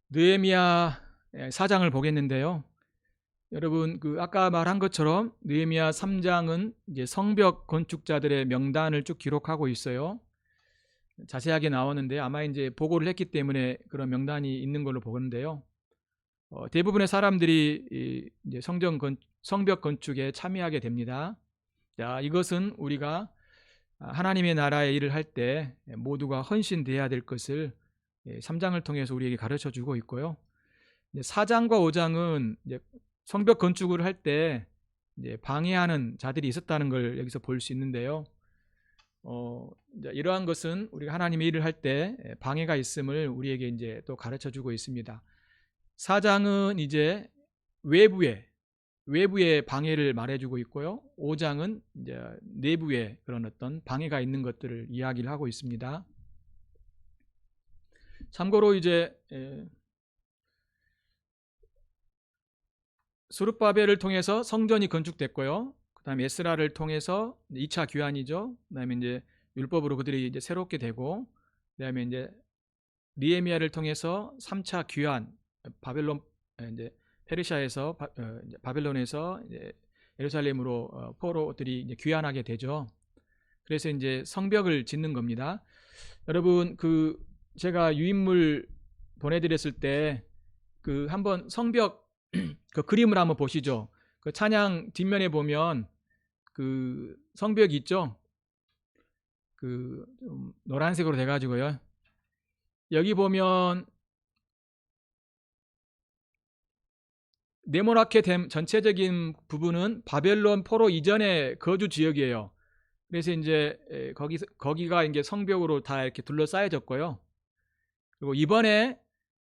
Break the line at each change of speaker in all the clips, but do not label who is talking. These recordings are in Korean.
느헤미야 4장을 보겠는데요. 여러분 아까 말한 것처럼 느헤미야 3장은 이제 성벽 건축자들의 명단을 쭉 기록하고 있어요. 자세하게 나오는데 아마 이제 보고를 했기 때문에 그런 명단이 있는 걸로 보는데요. 대부분의 사람들이 이제 성벽 건축에 참여하게 됩니다. 자, 이것은 우리가 하나님의 나라의 일을 할 때 모두가 헌신돼야 될 것을 3장을 통해서 우리에게 가르쳐 주고 있고요. 4장과 5장은 이제 성벽 건축을 할 때 방해하는 자들이 있었다는 걸 여기서 볼 수 있는데요. 이제 이러한 것은 우리가 하나님의 일을 할 때 방해가 있음을 우리에게 이제 또 가르쳐 주고 있습니다. 4장은 이제 외부의 방해를 말해주고 있고요. 5장은 이제 내부의 그런 어떤 방해가 있는 것들을 이야기를 하고 있습니다. 참고로 이제 스룹바벨을 통해서 성전이 건축됐고요. 그다음에 에스라를 통해서 2차 귀환이죠. 그다음에 이제 율법으로 그들이 이제 새롭게 되고, 그다음에 이제 느헤미야를 통해서 3차 귀환, 바벨론 이제 페르시아에서 바벨론에서 이제 예루살렘으로 포로들이 이제 귀환하게 되죠. 그래서 이제 성벽을 짓는 겁니다. 여러분 제가 유인물 보내드렸을 때 한번 성벽 그 그림을 한번 보시죠. 그 찬양 뒷면에 보면 성벽이 있죠. 좀 노란색으로 돼가지고요. 여기 보면 네모나게 된 전체적인 부분은 바벨론 포로 이전의 거주 지역이에요. 그래서 이제 거기가 이제 성벽으로 다 이렇게 둘러싸여졌고요. 그리고 이번에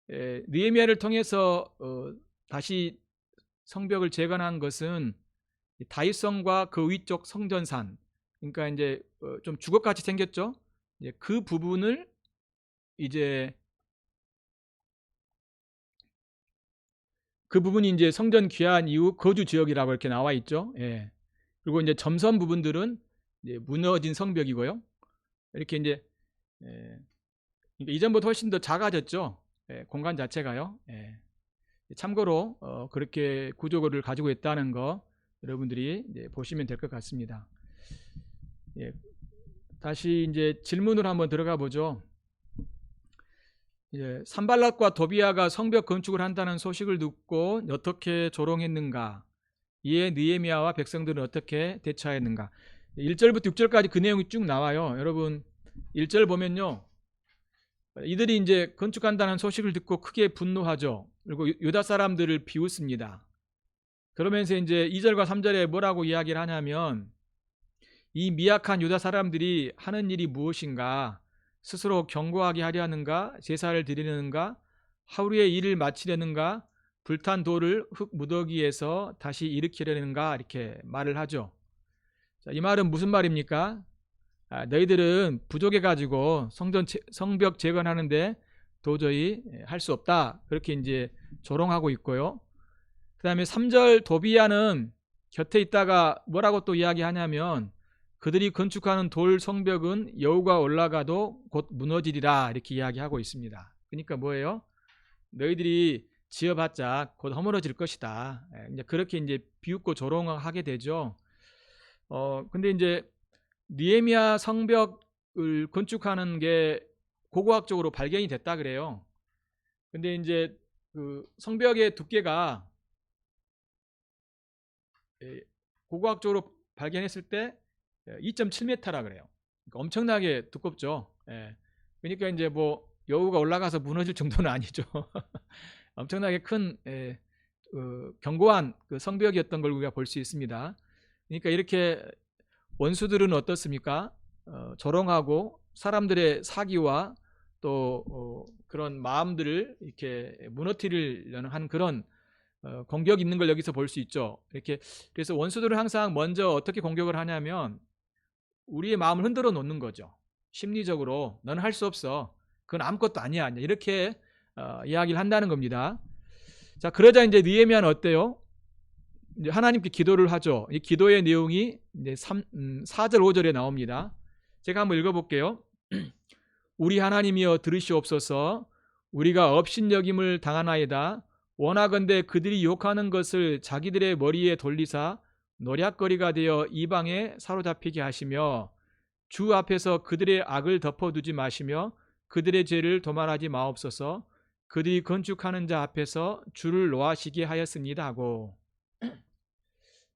느헤미야를 통해서 다시 성벽을 재건한 것은 다윗성과 그 위쪽 성전산, 그러니까 이제 좀 주걱같이 생겼죠. 이제 그 부분을 이제 그 부분이 이제 성전 귀환 이후 거주 지역이라고 이렇게 나와 있죠. 예. 그리고 이제 점선 부분들은 이제 무너진 성벽이고요. 이렇게 이제 그러니까 이전보다 훨씬 더 작아졌죠. 예, 공간 자체가요. 예. 참고로 그렇게 구조를 가지고 있다는 거 여러분들이 이제 보시면 될 것 같습니다. 예. 다시 이제 질문으로 한번 들어가 보죠. 산발랏과 도비아가 성벽 건축을 한다는 소식을 듣고 어떻게 조롱했는가? 이에 느헤미야와 백성들은 어떻게 대처했는가? 1절부터 6절까지 그 내용이 쭉 나와요. 여러분 1절 보면요. 이들이 이제 건축한다는 소식을 듣고 크게 분노하죠. 그리고 유다 사람들을 비웃습니다. 그러면서 이제 2절과 3절에 뭐라고 이야기를 하냐면, 이 미약한 유다 사람들이 하는 일이 무엇인가? 스스로 견고하게 하려 하는가? 제사를 드리는가? 하루의 일을 마치려는가? 불탄 돌을 흙 무더기에서 다시 일으키려는가? 이렇게 말을 하죠. 자, 이 말은 무슨 말입니까? 너희들은 부족해가지고 성벽 재건하는데 도저히 할 수 없다. 그렇게 이제 조롱하고 있고요. 그 다음에 3절 도비야는 곁에 있다가 뭐라고 또 이야기하냐면, 그들이 건축하는 돌 성벽은 여우가 올라가도 곧 무너지리라, 이렇게 이야기하고 있습니다. 그러니까 뭐예요? 너희들이 지어봤자 곧 허물어질 것이다. 이제 그렇게 이제 비웃고 조롱하게 되죠. 근데 이제 느헤미야 성벽을 건축하는 게 고고학적으로 발견이 됐다 그래요. 근데 이제 성벽의 두께가 고고학적으로 발견했을 때 2.7m라 그래요. 그러니까 엄청나게 두껍죠. 그러니까 이제 뭐 여우가 올라가서 무너질 정도는 아니죠. 엄청나게 큰 견고한 성벽이었던 걸 우리가 볼 수 있습니다. 그러니까 이렇게 원수들은 어떻습니까? 조롱하고 사람들의 사기와 또 그런 마음들을 이렇게 무너뜨리려는 한 그런 공격이 있는 걸 여기서 볼 수 있죠. 이렇게 그래서 원수들은 항상 먼저 어떻게 공격을 하냐면 우리의 마음을 흔들어 놓는 거죠. 심리적으로 너는 할 수 없어. 그건 아무것도 아니야. 이렇게 이야기를 한다는 겁니다. 자, 그러자 이제 느헤미야는 어때요? 이제 하나님께 기도를 하죠. 이 기도의 내용이 이제 4절 5절에 나옵니다. 제가 한번 읽어볼게요. 우리 하나님이여 들으시옵소서. 우리가 업신여김을 당하나이다. 원하건대 그들이 욕하는 것을 자기들의 머리에 돌리사 노략거리가 되어 이방에 사로잡히게 하시며 주 앞에서 그들의 악을 덮어두지 마시며 그들의 죄를 도말하지 마옵소서. 그들이 건축하는 자 앞에서 주를 노하시게 하였습니다 하고.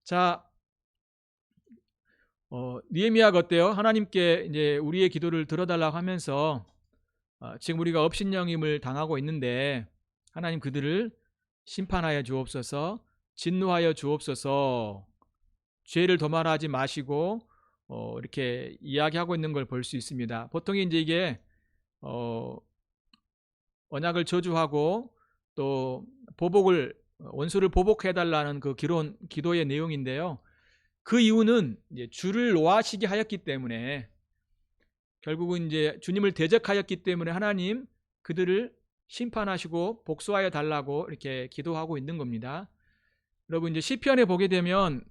자, 느헤미야가 어때요? 하나님께 이제 우리의 기도를 들어달라고 하면서 지금 우리가 업신여김을 당하고 있는데 하나님 그들을 심판하여 주옵소서, 진노하여 주옵소서, 죄를 도말하지 마시고 이렇게 이야기하고 있는 걸 볼 수 있습니다. 보통 이제 이게 언약을 저주하고 또 원수를 보복해 달라는 그 기도의 내용인데요. 그 이유는 이제 주를 노하시게 하였기 때문에, 결국은 이제 주님을 대적하였기 때문에 하나님 그들을 심판하시고 복수하여 달라고 이렇게 기도하고 있는 겁니다. 여러분 이제 시편에 보게 되면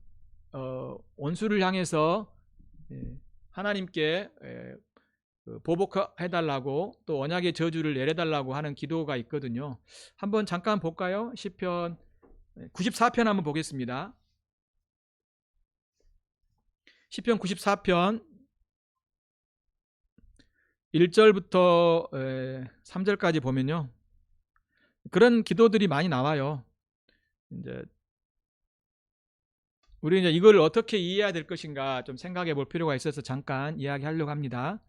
원수를 향해서 하나님께 보복해 달라고 또 언약의 저주를 내려 달라고 하는 기도가 있거든요. 한번 잠깐 볼까요? 시편 94편 한번 보겠습니다. 시편 94편 1절부터 3절까지 보면요, 그런 기도들이 많이 나와요. 이제 우리 이제 이걸 어떻게 이해해야 될 것인가 좀 생각해 볼 필요가 있어서 잠깐 이야기하려고 합니다.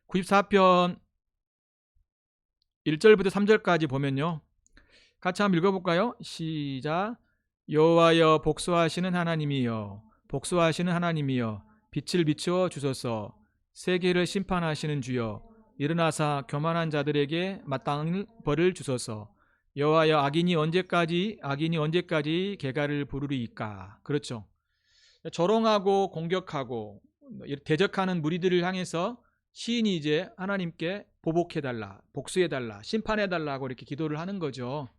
94편 1절부터 3절까지 보면요, 같이 한번 읽어볼까요? 시작. 여호와여 복수하시는 하나님이여, 복수하시는 하나님이여, 빛을 비추어 주소서. 세계를 심판하시는 주여, 일어나사 교만한 자들에게 마땅한 벌을 주소서. 여호와여 악인이 언제까지 개가를 부르리이까. 그렇죠. 조롱하고 공격하고 대적하는 무리들을 향해서 시인이 이제 하나님께 보복해달라, 복수해달라, 심판해달라고 이렇게 기도를 하는 거죠.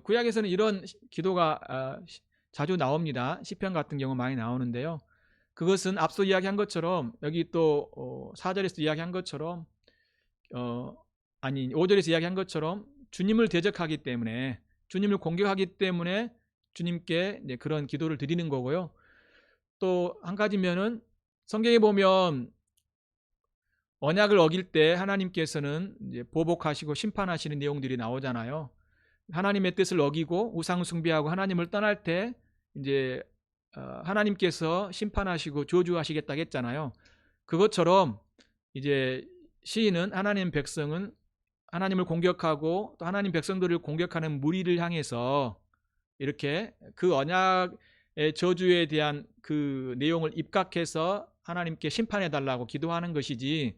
구약에서는 이런 기도가 자주 나옵니다. 시편 같은 경우 많이 나오는데요, 그것은 앞서 이야기한 것처럼, 여기 또 4절에서 이야기한 것처럼 5절에서 이야기한 것처럼 주님을 대적하기 때문에, 주님을 공격하기 때문에 주님께 이제 그런 기도를 드리는 거고요. 또 한 가지면은 성경에 보면 언약을 어길 때 하나님께서는 이제 보복하시고 심판하시는 내용들이 나오잖아요. 하나님의 뜻을 어기고 우상 숭배하고 하나님을 떠날 때 이제 하나님께서 심판하시고 저주하시겠다고 했잖아요. 그것처럼 이제 시인은 하나님 백성은 하나님을 공격하고 또 하나님 백성들을 공격하는 무리를 향해서 이렇게 그 언약의 저주에 대한 그 내용을 입각해서 하나님께 심판해 달라고 기도하는 것이지,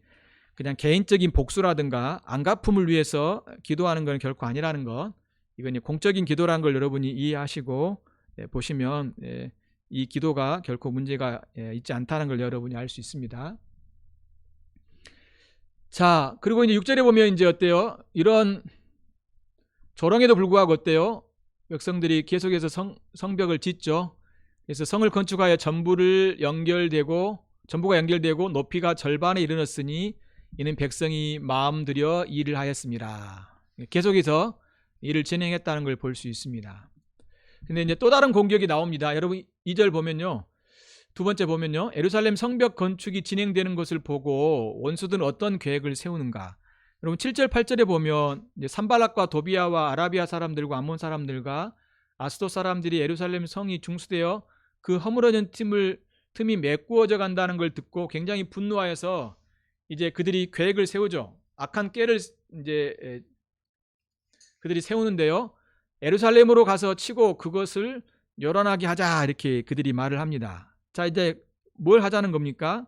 그냥 개인적인 복수라든가 안갚음을 위해서 기도하는 건 결코 아니라는 것, 이건 공적인 기도라는 걸 여러분이 이해하시고 보시면 이 기도가 결코 문제가 있지 않다는 걸 여러분이 알 수 있습니다. 자, 그리고 이제 6절에 보면 이제 어때요? 이런 조롱에도 불구하고 어때요? 백성들이 계속해서 성벽을 짓죠. 그래서 성을 건축하여 전부가 연결되고 높이가 절반에 이르렀으니 이는 백성이 마음 들여 일을 하였습니다. 계속해서 일을 진행했다는 걸 볼 수 있습니다. 근데 이제 또 다른 공격이 나옵니다. 여러분 2절 보면요, 두 번째 보면요, 예루살렘 성벽 건축이 진행되는 것을 보고 원수들은 어떤 계획을 세우는가. 여러분 7절 8절에 보면 이제 산발락과 도비아와 아라비아 사람들과 암몬 사람들과 아스돗 사람들이 예루살렘 성이 중수되어 그 허물어진 틈이 메꾸어져 간다는 걸 듣고 굉장히 분노하여서 이제 그들이 계획을 세우죠. 악한 꾀를 이제 그들이 세우는데요, 예루살렘으로 가서 치고 그것을 요란하게 하자, 이렇게 그들이 말을 합니다. 자, 이제 뭘 하자는 겁니까?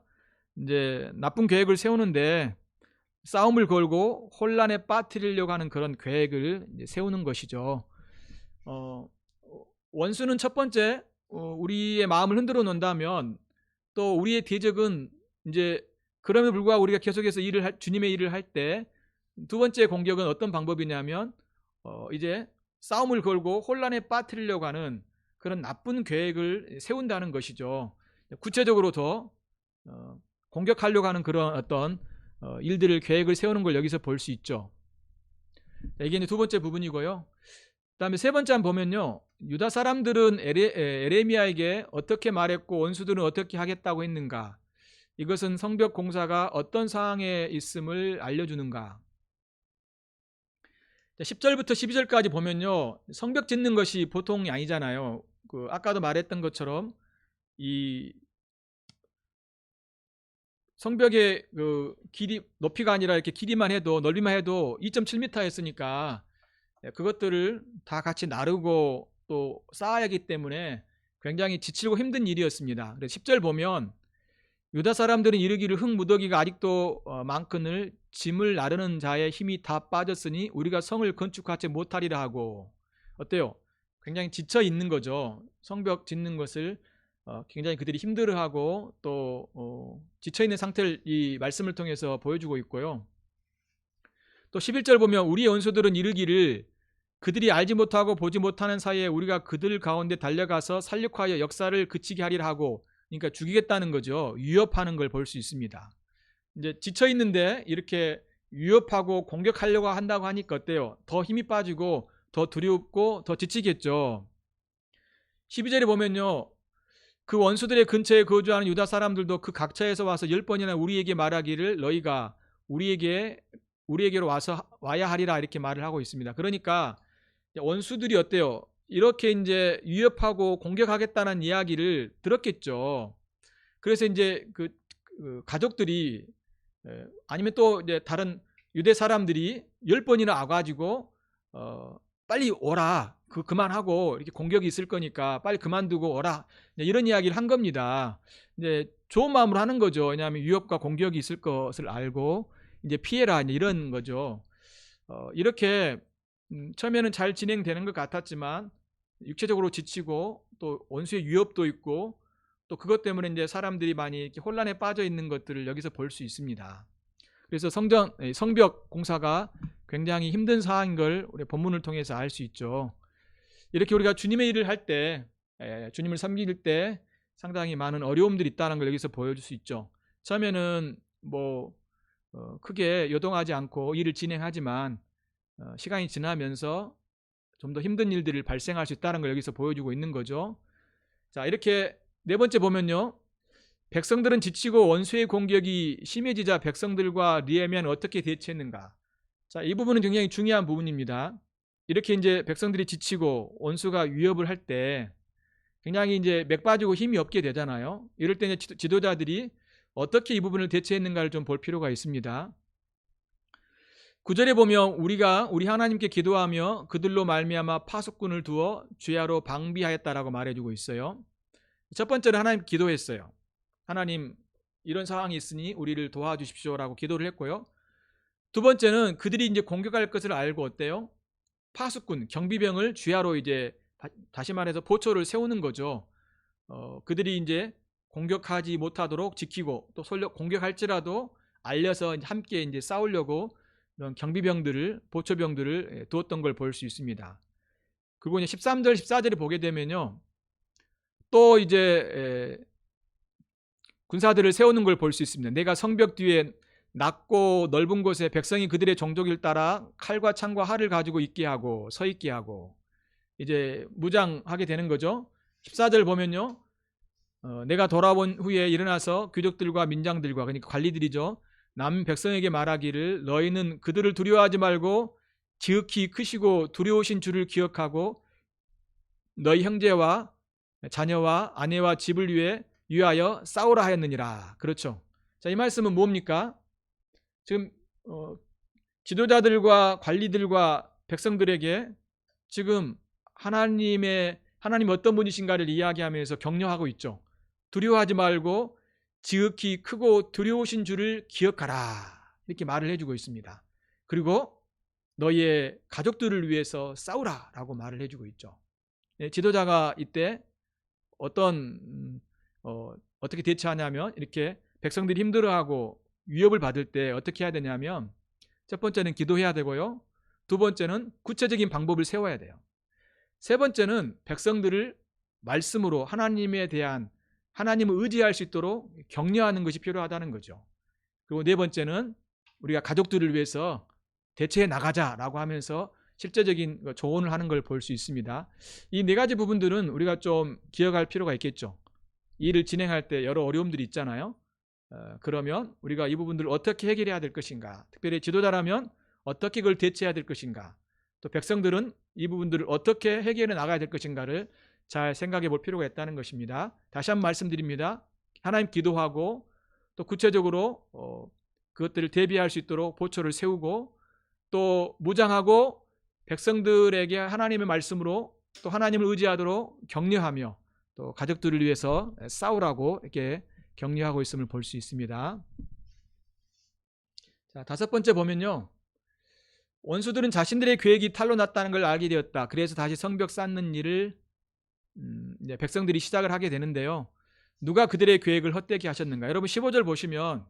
이제 나쁜 계획을 세우는데 싸움을 걸고 혼란에 빠뜨리려고 하는 그런 계획을 이제 세우는 것이죠. 원수는 첫 번째 우리의 마음을 흔들어 놓는다면, 또 우리의 대적은 이제 그럼에도 불구하고 우리가 계속해서 주님의 일을 할 때 두 번째 공격은 어떤 방법이냐면 이제 싸움을 걸고 혼란에 빠뜨리려고 하는 그런 나쁜 계획을 세운다는 것이죠. 구체적으로 더 공격하려고 하는 그런 어떤 일들을 계획을 세우는 걸 여기서 볼 수 있죠. 이게 이제 두 번째 부분이고요. 그다음에 세 번째 한번 보면요. 유다 사람들은 에레미야에게 어떻게 말했고 원수들은 어떻게 하겠다고 했는가? 이것은 성벽 공사가 어떤 상황에 있음을 알려주는가? 10절부터 12절까지 보면요. 성벽 짓는 것이 보통이 아니잖아요. 아까도 말했던 것처럼 이 성벽의 길이 높이가 아니라 이렇게 길이만 해도 넓이만 해도 2.7m였으니까 그것들을 다 같이 나르고 또 쌓아야 하기 때문에 굉장히 지치고 힘든 일이었습니다. 그래서 10절 보면 유다 사람들은 이르기를 흙 무더기가 아직도 많거늘 짐을 나르는 자의 힘이 다 빠졌으니 우리가 성을 건축하지 못하리라 하고. 어때요? 굉장히 지쳐 있는 거죠. 성벽 짓는 것을 굉장히 그들이 힘들어하고 또 지쳐 있는 상태를 이 말씀을 통해서 보여주고 있고요. 또 11절 보면 우리의 원수들은 이르기를 그들이 알지 못하고 보지 못하는 사이에 우리가 그들 가운데 달려가서 살육하여 역사를 그치게 하리라 하고. 그러니까 죽이겠다는 거죠. 위협하는 걸 볼 수 있습니다. 이제 지쳐 있는데 이렇게 위협하고 공격하려고 한다고 하니까 어때요? 더 힘이 빠지고 더 두렵고 더 지치겠죠. 12절에 보면요. 그 원수들의 근처에 거주하는 유다 사람들도 그 각처에서 와서 10번이나 우리에게 말하기를 너희가 우리에게로 와야 하리라 이렇게 말을 하고 있습니다. 그러니까 원수들이 어때요? 이렇게 이제 위협하고 공격하겠다는 이야기를 들었겠죠. 그래서 이제 그 가족들이 아니면 또 이제 다른 유대 사람들이 10번이나 와가지고 빨리 오라. 그만하고 이렇게 공격이 있을 거니까 빨리 그만두고 오라. 이런 이야기를 한 겁니다. 이제 좋은 마음으로 하는 거죠. 왜냐하면 위협과 공격이 있을 것을 알고 이제 피해라 이런 거죠. 이렇게 처음에는 잘 진행되는 것 같았지만 육체적으로 지치고 또 원수의 위협도 있고 또 그것 때문에 이제 사람들이 많이 이렇게 혼란에 빠져 있는 것들을 여기서 볼 수 있습니다. 그래서 성벽 공사가 굉장히 힘든 사항인 걸 우리 본문을 통해서 알 수 있죠. 이렇게 우리가 주님의 일을 할 때, 주님을 섬길 때 상당히 많은 어려움들이 있다는 걸 여기서 보여줄 수 있죠. 처음에는 크게 요동하지 않고 일을 진행하지만 시간이 지나면서 좀 더 힘든 일들이 발생할 수 있다는 걸 여기서 보여주고 있는 거죠. 자, 이렇게 네 번째 보면요. 백성들은 지치고 원수의 공격이 심해지자 백성들과 느헤미야는 어떻게 대처했는가? 자, 이 부분은 굉장히 중요한 부분입니다. 이렇게 이제 백성들이 지치고 원수가 위협을 할 때 굉장히 이제 맥 빠지고 힘이 없게 되잖아요. 이럴 때 이제 지도자들이 어떻게 이 부분을 대처했는가를 좀 볼 필요가 있습니다. 9절에 보면 우리 하나님께 기도하며 그들로 말미암아 파수꾼을 두어 주야로 방비하였다라고 말해주고 있어요. 첫 번째는 하나님 기도했어요. 하나님 이런 상황이 있으니 우리를 도와주십시오라고 기도를 했고요. 두 번째는 그들이 이제 공격할 것을 알고 어때요? 파수꾼, 경비병을 주야로 이제 다시 말해서 보초를 세우는 거죠. 그들이 이제 공격하지 못하도록 지키고 또 공격할지라도 알려서 함께 이제 싸우려고 이런 경비병들을 보초병들을 두었던 걸 볼 수 있습니다. 그리고 이제 13절 14절을 보게 되면요. 또 이제 군사들을 세우는 걸 볼 수 있습니다. 내가 성벽 뒤에 낮고 넓은 곳에 백성이 그들의 종족을 따라 칼과 창과 활을 가지고 있게 하고 서 있게 하고 이제 무장하게 되는 거죠. 14절 보면요. 내가 돌아온 후에 일어나서 귀족들과 민장들과 그러니까 관리들이죠. 남 백성에게 말하기를 너희는 그들을 두려워하지 말고 지극히 크시고 두려우신 주를 기억하고 너희 형제와 자녀와 아내와 집을 위하여 싸우라 하였느니라. 그렇죠. 자, 이 말씀은 뭡니까? 지금 지도자들과 관리들과 백성들에게 지금 하나님 어떤 분이신가를 이야기하면서 격려하고 있죠. 두려워하지 말고 지극히 크고 두려우신 주를 기억하라. 이렇게 말을 해주고 있습니다. 그리고 너희의 가족들을 위해서 싸우라 라고 말을 해주고 있죠. 지도자가 이때 어떻게 대처하냐면 이렇게 백성들이 힘들어하고 위협을 받을 때 어떻게 해야 되냐면 첫 번째는 기도해야 되고요. 두 번째는 구체적인 방법을 세워야 돼요. 세 번째는 백성들을 말씀으로 하나님을 의지할 수 있도록 격려하는 것이 필요하다는 거죠. 그리고 네 번째는 우리가 가족들을 위해서 대처해 나가자라고 하면서 실제적인 조언을 하는 걸 볼 수 있습니다. 이 네 가지 부분들은 우리가 좀 기억할 필요가 있겠죠. 일을 진행할 때 여러 어려움들이 있잖아요. 그러면 우리가 이 부분들을 어떻게 해결해야 될 것인가, 특별히 지도자라면 어떻게 그걸 대처해야 될 것인가, 또 백성들은 이 부분들을 어떻게 해결해 나가야 될 것인가를 잘 생각해 볼 필요가 있다는 것입니다. 다시 한번 말씀드립니다. 하나님 기도하고 또 구체적으로 그것들을 대비할 수 있도록 보초를 세우고 또 무장하고 백성들에게 하나님의 말씀으로 또 하나님을 의지하도록 격려하며 또 가족들을 위해서 싸우라고 이렇게 격려하고 있음을 볼 수 있습니다. 자, 다섯 번째 보면요. 원수들은 자신들의 계획이 탈로 났다는 걸 알게 되었다. 그래서 다시 성벽 쌓는 일을 이제 백성들이 시작을 하게 되는데요. 누가 그들의 계획을 헛되게 하셨는가? 여러분 15절 보시면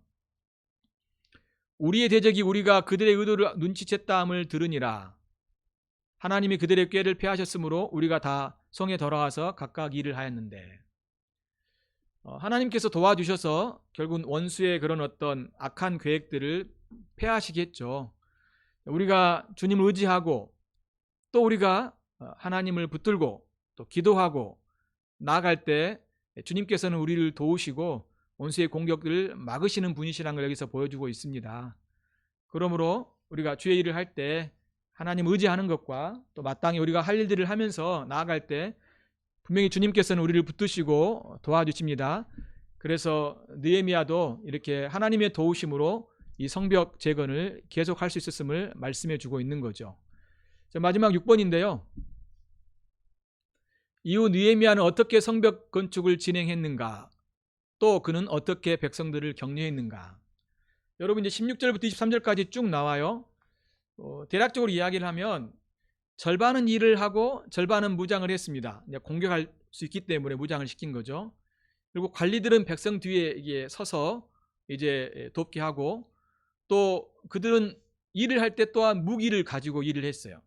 우리의 대적이 우리가 그들의 의도를 눈치챘다함을 들으니라. 하나님이 그들의 꾀를 패하셨으므로 우리가 다 성에 돌아와서 각각 일을 하였는데, 하나님께서 도와주셔서 결국은 원수의 그런 어떤 악한 계획들을 패하시겠죠. 우리가 주님을 의지하고 또 우리가 하나님을 붙들고 또 기도하고 나아갈 때 주님께서는 우리를 도우시고 원수의 공격들을 막으시는 분이시라는 걸 여기서 보여주고 있습니다. 그러므로 우리가 주의 일을 할 때 하나님 의지하는 것과 또 마땅히 우리가 할 일들을 하면서 나아갈 때 분명히 주님께서는 우리를 붙드시고 도와주십니다. 그래서 느헤미야도 이렇게 하나님의 도우심으로 이 성벽 재건을 계속할 수 있었음을 말씀해 주고 있는 거죠. 마지막 6번인데요. 이후 느헤미야는 어떻게 성벽 건축을 진행했는가, 또 그는 어떻게 백성들을 격려했는가. 여러분 이제 16절부터 23절까지 쭉 나와요. 대략적으로 이야기를 하면 절반은 일을 하고 절반은 무장을 했습니다. 이제 공격할 수 있기 때문에 무장을 시킨 거죠. 그리고 관리들은 백성 뒤에 이게 서서 이제 돕게 하고, 또 그들은 일을 할 때 또한 무기를 가지고 일을 했어요.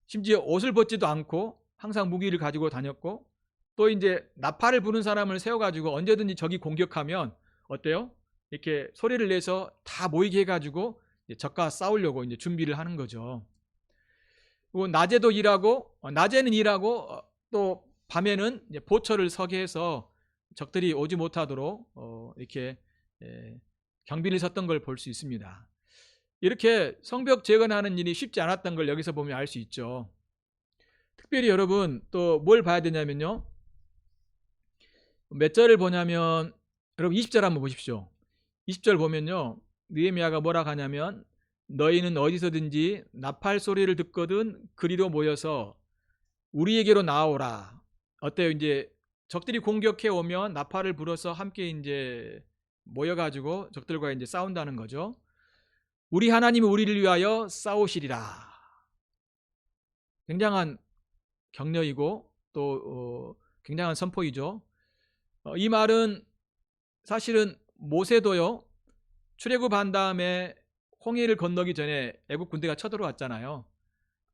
심지어 옷을 벗지도 않고 항상 무기를 가지고 다녔고, 또 이제 나팔을 부는 사람을 세워가지고 언제든지 적이 공격하면 어때요? 이렇게 소리를 내서 다 모이게 해가지고 적과 싸우려고 이제 준비를 하는 거죠. 그리고 낮에도 일하고, 낮에는 일하고 또 밤에는 이제 보초를 서게 해서 적들이 오지 못하도록 이렇게 경비를 섰던 걸 볼 수 있습니다. 이렇게 성벽 재건하는 일이 쉽지 않았던 걸 여기서 보면 알 수 있죠. 특별히 여러분 또 뭘 봐야 되냐면요. 몇 절을 보냐면 여러분 20절 한번 보십시오. 20절 보면요. 느헤미야가 뭐라 하냐면 너희는 어디서든지 나팔 소리를 듣거든 그리로 모여서 우리에게로 나오라. 어때요? 이제 적들이 공격해 오면 나팔을 불어서 함께 이제 모여가지고 적들과 이제 싸운다는 거죠. 우리 하나님이 우리를 위하여 싸우시리라. 굉장한 격려이고 또 굉장한 선포이죠. 이 말은 사실은 모세도요. 출애굽한 다음에 홍해를 건너기 전에 애국 군대가 쳐들어왔잖아요.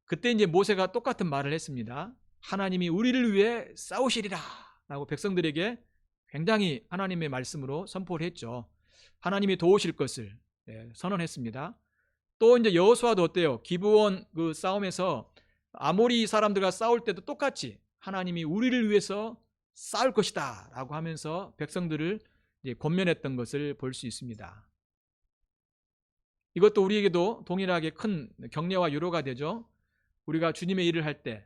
그때 이제 모세가 똑같은 말을 했습니다. 하나님이 우리를 위해 싸우시리라 라고 백성들에게 굉장히 하나님의 말씀으로 선포를 했죠. 하나님이 도우실 것을 선언했습니다. 또 이제 여호수아도 어때요? 기브온 그 싸움에서 아모리 사람들과 싸울 때도 똑같이 하나님이 우리를 위해서 싸울 것이다 라고 하면서 백성들을 이제 권면했던 것을 볼 수 있습니다. 이것도 우리에게도 동일하게 큰 격려와 위로가 되죠. 우리가 주님의 일을 할 때,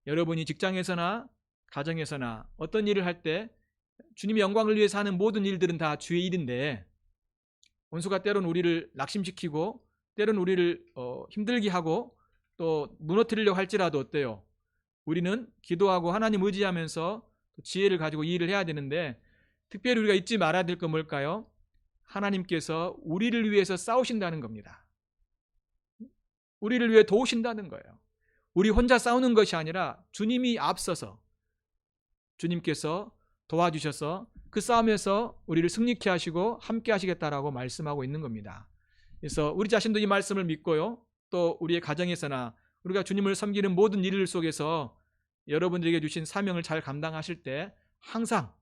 여러분이 직장에서나 가정에서나 어떤 일을 할 때 주님의 영광을 위해서 하는 모든 일들은 다 주의 일인데, 원수가 때론 우리를 낙심시키고 때론 우리를 힘들게 하고 또 무너뜨리려고 할지라도 어때요? 우리는 기도하고 하나님 의지하면서 지혜를 가지고 이 일을 해야 되는데, 특별히 우리가 잊지 말아야 될 건 뭘까요? 하나님께서 우리를 위해서 싸우신다는 겁니다. 우리를 위해 도우신다는 거예요. 우리 혼자 싸우는 것이 아니라 주님이 앞서서 주님께서 도와주셔서 그 싸움에서 우리를 승리케 하시고 함께 하시겠다라고 말씀하고 있는 겁니다. 그래서 우리 자신도 이 말씀을 믿고요. 또 우리의 가정에서나 우리가 주님을 섬기는 모든 일 속에서 여러분들에게 주신 사명을 잘 감당하실 때 항상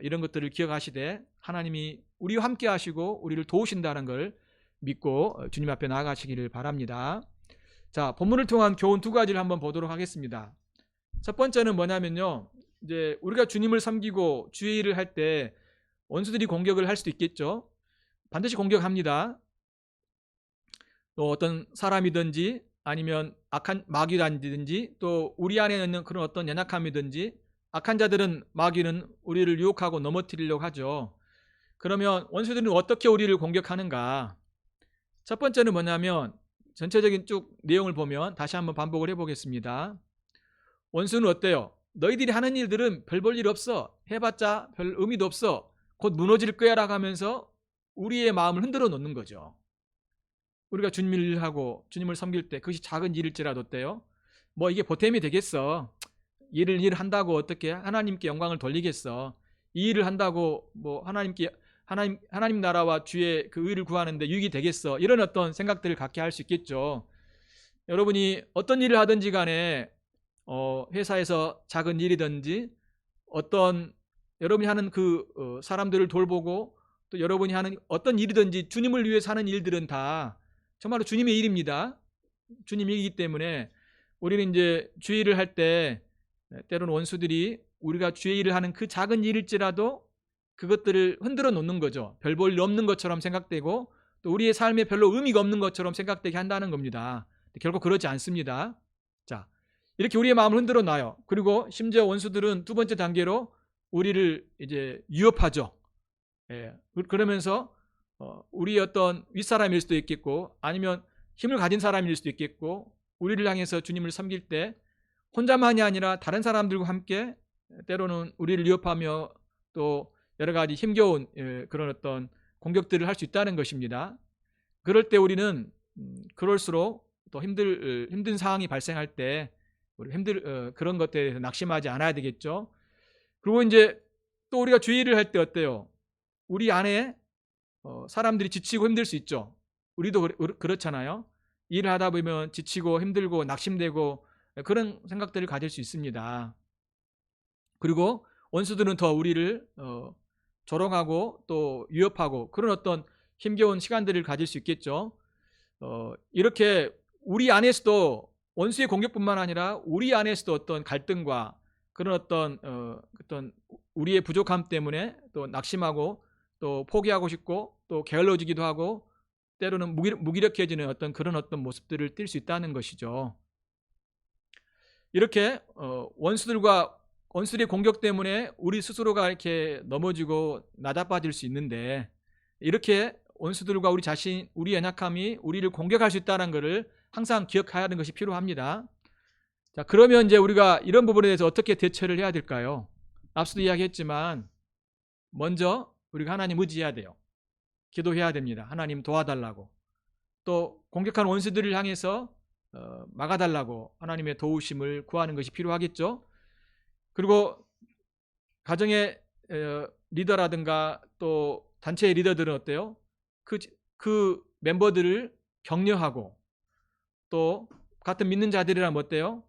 이런 것들을 기억하시되 하나님이 우리와 함께 하시고 우리를 도우신다는 걸 믿고 주님 앞에 나아가시기를 바랍니다. 자, 본문을 통한 교훈 두 가지를 한번 보도록 하겠습니다. 첫 번째는 뭐냐면요, 이제 우리가 주님을 섬기고 주의 일을 할 때 원수들이 공격을 할 수도 있겠죠. 반드시 공격합니다. 또 어떤 사람이든지 아니면 악한 마귀든지 또 우리 안에 있는 그런 어떤 연약함이든지, 악한 자들은, 마귀는 우리를 유혹하고 넘어뜨리려고 하죠. 그러면 원수들은 어떻게 우리를 공격하는가? 첫 번째는 뭐냐면, 전체적인 쭉 내용을 보면 다시 한번 반복을 해보겠습니다. 원수는 어때요? 너희들이 하는 일들은 별 볼 일 없어, 해봤자 별 의미도 없어, 곧 무너질 거야 라고 하면서 우리의 마음을 흔들어 놓는 거죠. 우리가 주님을 하고 주님을 섬길 때 그것이 작은 일일지라도 어때요? 뭐 이게 보탬이 되겠어, 일을 한다고 어떻게 하나님께 영광을 돌리겠어, 이 일을 한다고 뭐 하나님 나라와 주의 그 의를 구하는데 유익이 되겠어, 이런 어떤 생각들을 갖게 할 수 있겠죠. 여러분이 어떤 일을 하든지 간에 회사에서 작은 일이든지 어떤 여러분이 하는 그 사람들을 돌보고 또 여러분이 하는 어떤 일이든지 주님을 위해서 하는 일들은 다 정말로 주님의 일입니다. 주님 일이기 때문에 우리는 이제 주의 일을 할 때 때로는 원수들이 우리가 주의 일을 하는 그 작은 일일지라도 그것들을 흔들어 놓는 거죠. 별 볼 일 없는 것처럼 생각되고 또 우리의 삶에 별로 의미가 없는 것처럼 생각되게 한다는 겁니다. 결국 그렇지 않습니다. 자, 이렇게 우리의 마음을 흔들어 놔요. 그리고 심지어 원수들은 두 번째 단계로 우리를 이제 위협하죠. 그러면서 우리 어떤 윗사람일 수도 있겠고 아니면 힘을 가진 사람일 수도 있겠고 우리를 향해서 주님을 섬길 때 혼자만이 아니라 다른 사람들과 함께 때로는 우리를 위협하며 또 여러 가지 힘겨운 그런 어떤 공격들을 할 수 있다는 것입니다. 그럴 때 우리는 그럴수록 또 힘든 상황이 발생할 때 우리 그런 것들에 대해서 낙심하지 않아야 되겠죠. 그리고 이제 또 우리가 주의 일을 할 때 어때요? 우리 안에 사람들이 지치고 힘들 수 있죠. 우리도 그렇잖아요. 일을 하다 보면 지치고 힘들고 낙심되고 그런 생각들을 가질 수 있습니다. 그리고 원수들은 더 우리를 조롱하고 또 위협하고 그런 어떤 힘겨운 시간들을 가질 수 있겠죠. 이렇게 우리 안에서도 원수의 공격뿐만 아니라 우리 안에서도 어떤 갈등과 그런 어떤 우리의 부족함 때문에 또 낙심하고 또 포기하고 싶고 또 게을러지기도 하고 때로는 무기력해지는 어떤 그런 어떤 모습들을 띌 수 있다는 것이죠. 이렇게 원수들의 공격 때문에 우리 스스로가 이렇게 넘어지고 나다빠질 수 있는데 이렇게 원수들과 우리 자신, 우리 연약함이 우리를 공격할 수 있다는 것을 항상 기억해야 하는 것이 필요합니다. 자, 그러면 이제 우리가 이런 부분에 대해서 어떻게 대처를 해야 될까요? 앞서도 이야기했지만 먼저 우리가 하나님 의지해야 돼요. 기도해야 됩니다. 하나님 도와달라고. 또 공격한 원수들을 향해서 막아달라고 하나님의 도우심을 구하는 것이 필요하겠죠. 그리고 가정의 리더라든가 또 단체의 리더들은 어때요? 그 멤버들을 격려하고 또 같은 믿는 자들이라면 어때요?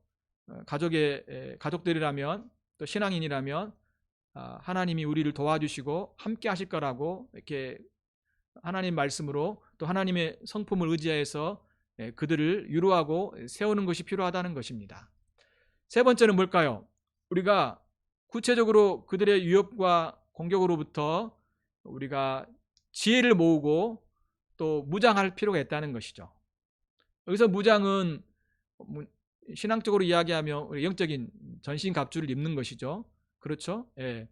가족들이라면 또 신앙인이라면 하나님이 우리를 도와주시고 함께 하실 거라고 이렇게 하나님 말씀으로 또 하나님의 성품을 의지해서 그들을 위로하고 세우는 것이 필요하다는 것입니다. 세 번째는 뭘까요? 우리가 구체적으로 그들의 위협과 공격으로부터 우리가 지혜를 모으고 또 무장할 필요가 있다는 것이죠. 여기서 무장은 신앙적으로 이야기하면 우리 영적인 전신갑주를 입는 것이죠. 그렇죠? 예.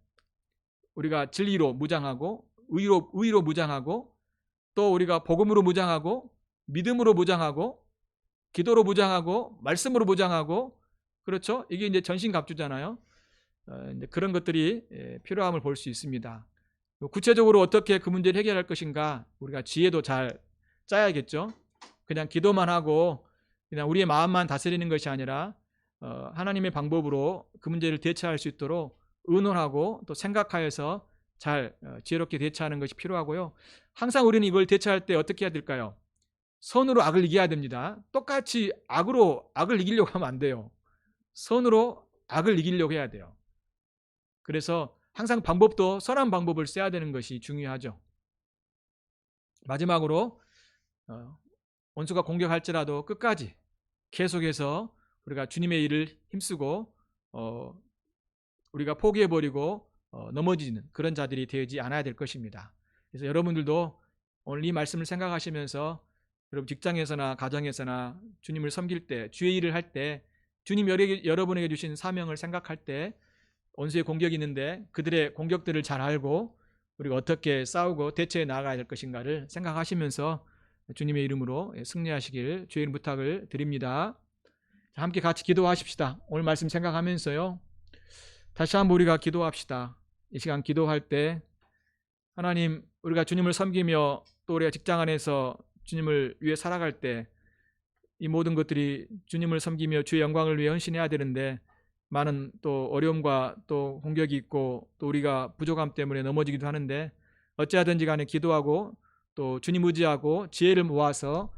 우리가 진리로 무장하고 의로 무장하고 또 우리가 복음으로 무장하고 믿음으로 무장하고 기도로 무장하고 말씀으로 무장하고 그렇죠? 이게 이제 전신갑주잖아요. 이제 그런 것들이 필요함을 볼 수 있습니다. 구체적으로 어떻게 그 문제를 해결할 것인가 우리가 지혜도 잘 짜야겠죠. 그냥 기도만 하고 그냥 우리의 마음만 다스리는 것이 아니라 하나님의 방법으로 그 문제를 대처할 수 있도록 의논하고 또 생각하여서 잘 지혜롭게 대처하는 것이 필요하고요. 항상 우리는 이걸 대처할 때 어떻게 해야 될까요? 선으로 악을 이겨야 됩니다. 똑같이 악을 이기려고 하면 안 돼요. 선으로 악을 이기려고 해야 돼요. 그래서 항상 방법도 선한 방법을 써야 되는 것이 중요하죠. 마지막으로 원수가 공격할지라도 끝까지 계속해서 우리가 주님의 일을 힘쓰고 우리가 포기해버리고 넘어지는 그런 자들이 되지 않아야 될 것입니다. 그래서 여러분들도 오늘 이 말씀을 생각하시면서 여러분 직장에서나 가정에서나 주님을 섬길 때, 주의 일을 할 때, 주님 여러분에게 주신 사명을 생각할 때 원수의 공격이 있는데 그들의 공격들을 잘 알고 우리가 어떻게 싸우고 대처해 나가야 될 것인가를 생각하시면서 주님의 이름으로 승리하시길 주의 이름 부탁을 드립니다. 자, 함께 같이 기도하십시다. 오늘 말씀 생각하면서요, 다시 한번 우리가 기도합시다. 이 시간 기도할 때 하나님, 우리가 주님을 섬기며 또 우리가 직장 안에서 주님을 위해 살아갈 때 이 모든 것들이 주님을 섬기며 주의 영광을 위해 헌신해야 되는데 많은 또 어려움과 또 공격이 있고 또 우리가 부족함 때문에 넘어지기도 하는데 어찌하든지 간에 기도하고 또 주님 의지하고 지혜를 모아서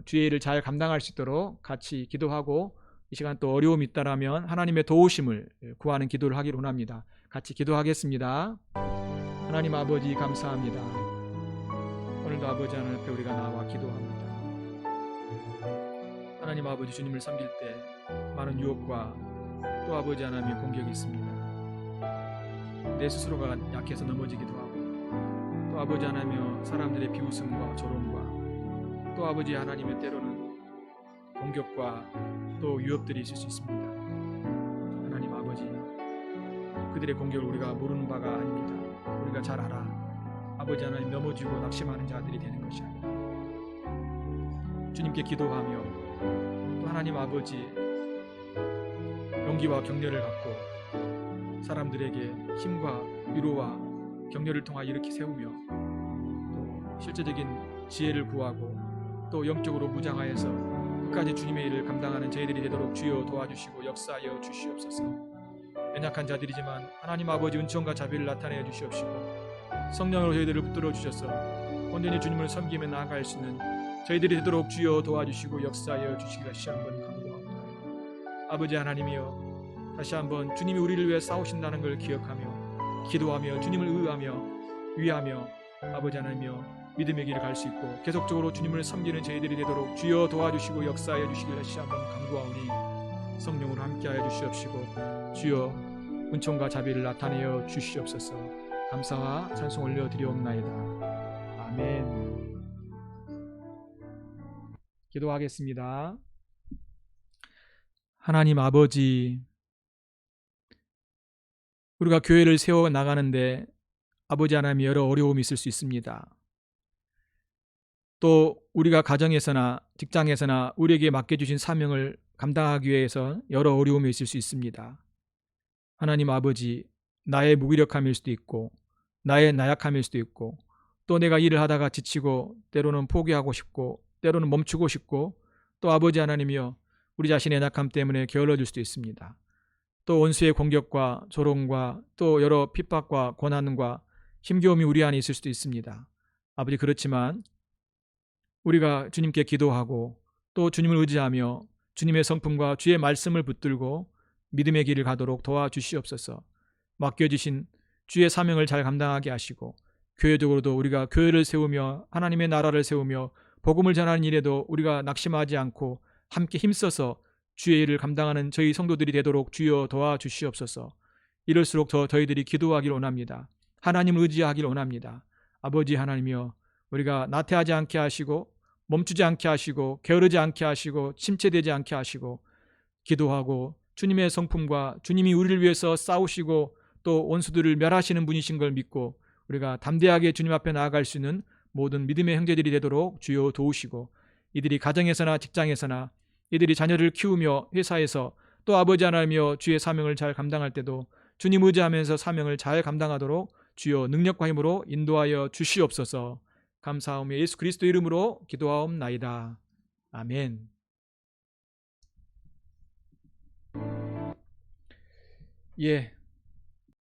주의 일을 잘 감당할 수 있도록 같이 기도하고 이 시간 또 어려움이 있다라면 하나님의 도우심을 구하는 기도를 하기를 원합니다. 같이 기도하겠습니다. 하나님 아버지 감사합니다. 오늘도 아버지 하나님 앞에 우리가 나와 기도합니다. 하나님 아버지, 주님을 섬길 때 많은 유혹과 또 아버지 하나님의 공격이 있습니다. 내 스스로가 약해서 넘어지기도 하고 또 아버지 하나님의 사람들의 비웃음과 조롱과 또 아버지 하나님의 때로는 공격과 또 위협들이 있을 수 있습니다. 하나님 아버지, 그들의 공격을 우리가 모르는 바가 아닙니다. 우리가 잘 알아. 아버지 하나님, 넘어지고 낙심하는 자들이 되는 것이 아니라 주님께 기도하며 또 하나님 아버지 용기와 격려를 갖고 사람들에게 힘과 위로와 격려를 통하여 이렇게 세우며 또 실제적인 지혜를 구하고 또 영적으로 무장하여서 끝까지 주님의 일을 감당하는 저희들이 되도록 주여 도와주시고 역사하여 주시옵소서. 연약한 자들이지만 하나님 아버지 은총과 자비를 나타내어 주시옵시고 성령으로 저희들을 붙들어 주셔서 온전히 주님을 섬기며 나아갈 수 있는 저희들이 되도록 주여 도와주시고 역사하여 주시기를 다시 한번 간구합니다. 아버지 하나님이여, 다시 한번 주님이 우리를 위해 싸우신다는 걸 기억하며 기도하며 주님을 의하며 위하며 아버지 하나님이여 믿음의 길을 갈 수 있고 계속적으로 주님을 섬기는 저희들이 되도록 주여 도와주시고 역사하여 주시기를 다시 한번 간구하오니 성령으로 함께하여 주시옵시고 주여 은총과 자비를 나타내어 주시옵소서. 감사와 찬송 올려드리옵나이다. 아멘. 기도하겠습니다. 하나님 아버지, 우리가 교회를 세워 나가는데 아버지 하나님 여러 어려움이 있을 수 있습니다. 또 우리가 가정에서나 직장에서나 우리에게 맡겨주신 사명을 감당하기 위해서 여러 어려움이 있을 수 있습니다. 하나님 아버지, 나의 무기력함일 수도 있고 나의 나약함일 수도 있고 또 내가 일을 하다가 지치고 때로는 포기하고 싶고 때로는 멈추고 싶고 또 아버지 하나님이여 우리 자신의 약함 때문에 게을러질 수도 있습니다. 또 원수의 공격과 조롱과 또 여러 핍박과 고난과 힘겨움이 우리 안에 있을 수도 있습니다. 아버지, 그렇지만 우리가 주님께 기도하고 또 주님을 의지하며 주님의 성품과 주의 말씀을 붙들고 믿음의 길을 가도록 도와주시옵소서. 맡겨주신 주의 사명을 잘 감당하게 하시고 교회적으로도 우리가 교회를 세우며 하나님의 나라를 세우며 복음을 전하는 일에도 우리가 낙심하지 않고 함께 힘써서 주의 일을 감당하는 저희 성도들이 되도록 주여 도와주시옵소서. 이럴수록 저희들이 기도하길 원합니다. 하나님을 의지하길 원합니다. 아버지 하나님이여, 우리가 나태하지 않게 하시고 멈추지 않게 하시고 게으르지 않게 하시고 침체되지 않게 하시고 기도하고 주님의 성품과 주님이 우리를 위해서 싸우시고 또 원수들을 멸하시는 분이신 걸 믿고 우리가 담대하게 주님 앞에 나아갈 수 있는 모든 믿음의 형제들이 되도록 주여 도우시고 이들이 가정에서나 직장에서나 이들이 자녀를 키우며 회사에서 또 아버지 하나님이여 주의 사명을 잘 감당할 때도 주님 의지하면서 사명을 잘 감당하도록 주여 능력과 힘으로 인도하여 주시옵소서. 감사하며 예수 그리스도 이름으로 기도하옵나이다. 아멘. 예.